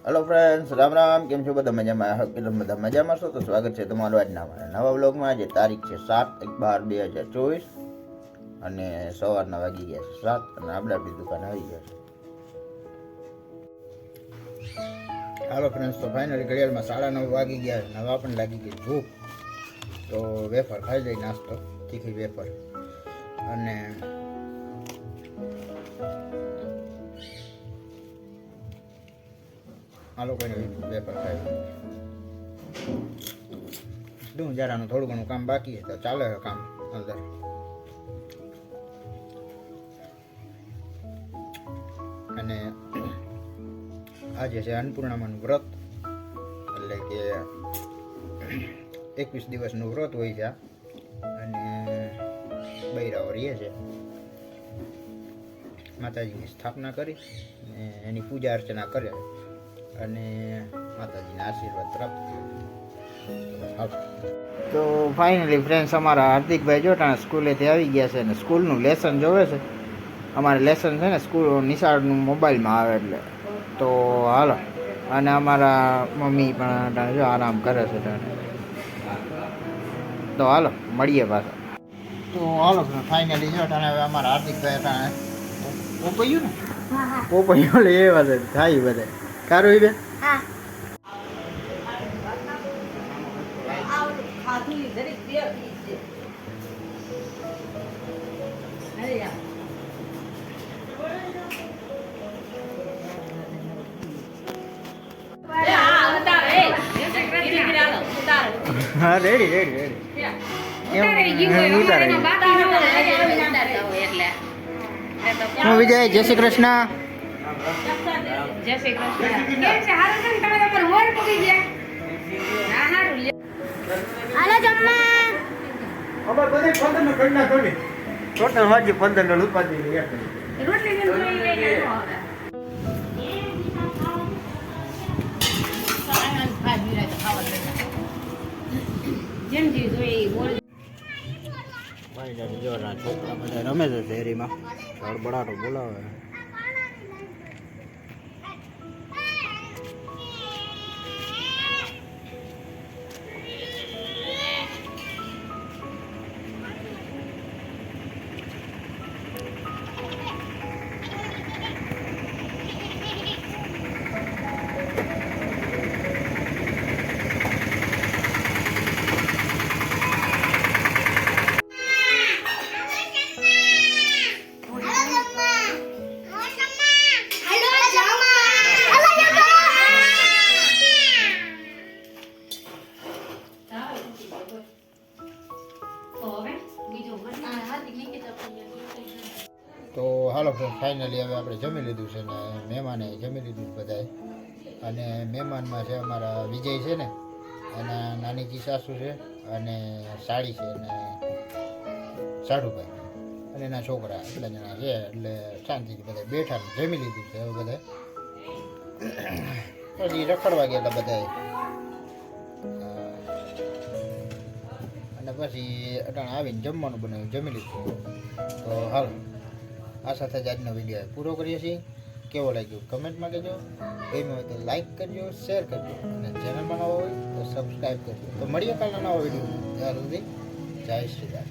Hello friends, Ram Ram. કેમ છો બધા? મજામાં? બધા મજામાં છો? તો સ્વાગત છે તમારું આજના અમારા નવા વ્લોગમાં. આજે તારીખ છે 7/12/2024 અને સવારના વાગી ગયા છે 7 અને આપણે આપણી દુકાન આવી ગયા છે. હાલો ફ્રેન્ડ્સ, તો ફાઇનલી ઘડિયાળમાં 9:30 વાગી ગયા. નવા પણ લાગી ગઈ ભૂખ, તો વેફર ખાઈ જાય, નાસ્તો તીખી વેફર. અને આ લોકોને વેફર ખાઈ દઉં.જરાનું થોડું ઘણું કામ બાકી તો ચાલે કામ અંદર. અને આજે છે અન્નપૂર્ણામાનું વ્રત, એટલે કે 21 દિવસનું વ્રત હોય છે. અને બૈરાઓ રહે છે, માતાજીની સ્થાપના કરી એની પૂજા અર્ચના કરે અને માતાજીના આશીર્વાદ પ્રાપ્ત કર્યો. તો ફાઇનલી ફ્રેન્ડ્સ, અમારા હાર્દિકભાઈ જોટાણા સ્કૂલેથી આવી ગયા છે અને સ્કૂલનું લેસન જોવે છે. અમારે લેસન છે ને સ્કૂલ નિશાળનું મોબાઈલમાં આવે એટલે. તો હાલો, અને અમારા મમ્મી પણ જો આરામ કરે છે. તો હાલો મળીએ પાછા. તો હાલો ફાઇનલી જો હવે અમારા હાર્દિકભાઈ પોપૈયું ને પોપૈયું લે એ વાત થાય બધે કારું બે. હા રેડી રેડી રેડી. હું વિજય, જય શ્રી કૃષ્ણ. જય શ્રી કૃષ્ણ. કેમ છે? હારું છે ને? તમે તમારું મોર પડી ગયા. હા હારું લે. હાલો જમવા. અમાર બધે 15 નો કરના કોની ટોટલ વાજી 15 નો ઉપાડી લે. રોટલી ને જોઈ લઈને આવો. જેમ જી જોઈ બોલ. ભાઈ જો છોકરા બધા રમે છે શહેરીમાં, બડાટો બોલાવે. તો હાલો ફાઇનલી હવે આપણે જમી લીધું છે ને મહેમાને જમી લીધું બધાએ. અને મહેમાનમાં છે અમારા વિજય છે ને, એના નાનીજી સાસુ છે અને સાડી છે અને સાડુભાઈ અને એના છોકરા એટલા જણા છે. એટલે શાંતિથી બધા બેઠા જમી લીધું છે હવે બધા. પછી રખડવા ગયા હતા બધાએ અને પછી અટાણે આવીને જમવાનું બનાવ્યું, જમી લીધું. તો હાલ આ સાથે જ આજનો વિડીયો પૂરો કરીએ છીએ. કેવો લાગ્યો કમેન્ટમાં કહેજો. ગમ્યું હોય તો લાઈક કરજો, શેર કરજો અને ચેનલમાં નવા હોય તો સબસ્ક્રાઈબ કરજો. તો મળીએ કાલના નવા વિડીયોમાં. ત્યાર સુધી જય શ્રી રામ.